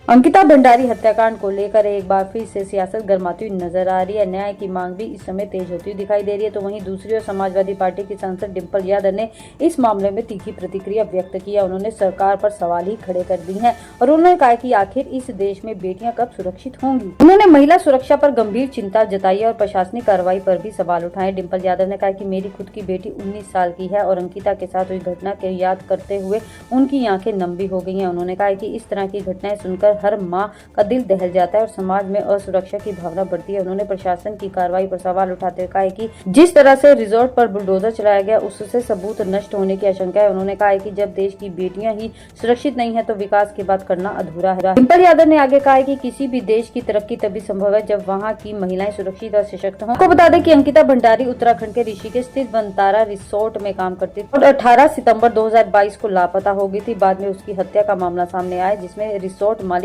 अंकिता भंडारी हत्याकांड को लेकर एक बार फिर से सियासत गर्माती हुई नजर आ रही है। न्याय की मांग भी इस समय तेज होती हुई दिखाई दे रही है। तो वहीं दूसरी ओर समाजवादी पार्टी की सांसद डिंपल यादव ने इस मामले में तीखी प्रतिक्रिया व्यक्त की है। उन्होंने सरकार पर सवाल ही खड़े कर दिए हैं और उन्होंने कहा कि आखिर इस देश में बेटियां कब सुरक्षित होंगी। उन्होंने महिला सुरक्षा पर गंभीर चिंता जताई और प्रशासनिक कार्रवाई पर भी सवाल उठाए। डिंपल यादव ने कहा कि मेरी खुद की बेटी 19 साल की है और अंकिता के साथ हुई घटना के याद करते हुए उनकी आंखें नम भी हो गई हैं। उन्होंने कहा कि इस तरह की घटनाएं सुनकर हर माँ का दिल दहल जाता है और समाज में असुरक्षा की भावना बढ़ती है। उन्होंने प्रशासन की कार्रवाई पर सवाल उठाते हुए कहा कि जिस तरह से रिजॉर्ट पर बुलडोजर चलाया गया उससे सबूत नष्ट होने की आशंका है। उन्होंने कहा कि जब देश की बेटियां ही सुरक्षित नहीं है तो विकास की बात करना अधूरा है। डिंपल यादव ने आगे कहा कि किसी भी देश की तरक्की तभी संभव है जब वहाँ की महिलाएं सुरक्षित और सशक्त हों। आपको बता दें कि अंकिता भंडारी उत्तराखंड के ऋषिकेश स्थित वनतारा रिसोर्ट में काम करती थी और 18 सितंबर 2022 को लापता हो गई थी। बाद में उसकी हत्या का मामला सामने आया जिसमें रिसोर्ट मालिक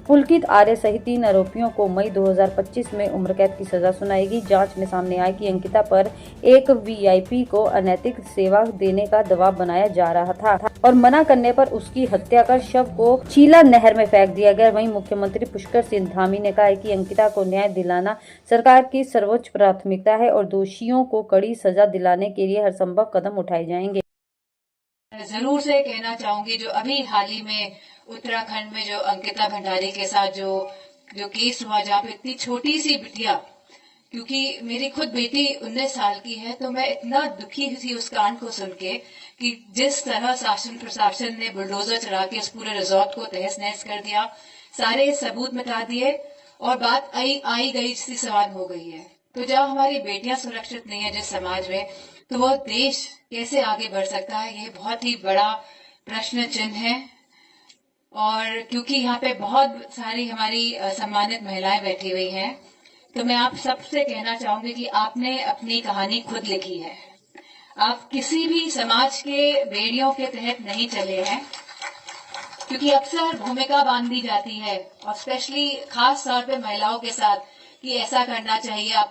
पुलकित आर्य सहित 3 आरोपियों को मई 2025 में उम्र कैद की सजा सुनाई गई। जांच में सामने आया कि अंकिता पर एक वीआईपी को अनैतिक सेवा देने का दबाव बनाया जा रहा था और मना करने पर उसकी हत्या कर शव को चीला नहर में फेंक दिया गया। वहीं मुख्यमंत्री पुष्कर सिंह धामी ने कहा कि अंकिता को न्याय दिलाना सरकार की सर्वोच्च प्राथमिकता है और दोषियों को कड़ी सजा दिलाने के लिए हर संभव कदम उठाए जाएंगे। जरूर से कहना चाहूंगी जो अभी हाल ही में उत्तराखंड में जो अंकिता भंडारी के साथ जो केस हुआ जहाँ पे इतनी छोटी सी बिटिया, क्योंकि मेरी खुद बेटी 19 साल की है, तो मैं इतना दुखी थी उस कांड को सुन के कि जिस तरह शासन प्रशासन ने बुलडोजर चला के उस पूरे रिजॉर्ट को तहस नहस कर दिया, सारे सबूत मिटा दिए और बात आई गई सी सवाल हो गई है। तो जब हमारी बेटियां सुरक्षित नहीं है जिस समाज में, तो वह देश कैसे आगे बढ़ सकता है, ये बहुत ही बड़ा प्रश्न चिन्ह है। और क्योंकि यहाँ पे बहुत सारी हमारी सम्मानित महिलाएं बैठी हुई हैं, तो मैं आप सबसे कहना चाहूंगी कि आपने अपनी कहानी खुद लिखी है। आप किसी भी समाज के बेड़ियों के तहत नहीं चले हैं, क्योंकि अक्सर भूमिका बांधी जाती है और स्पेशली खास तौर पे महिलाओं के साथ कि ऐसा करना चाहिए, आप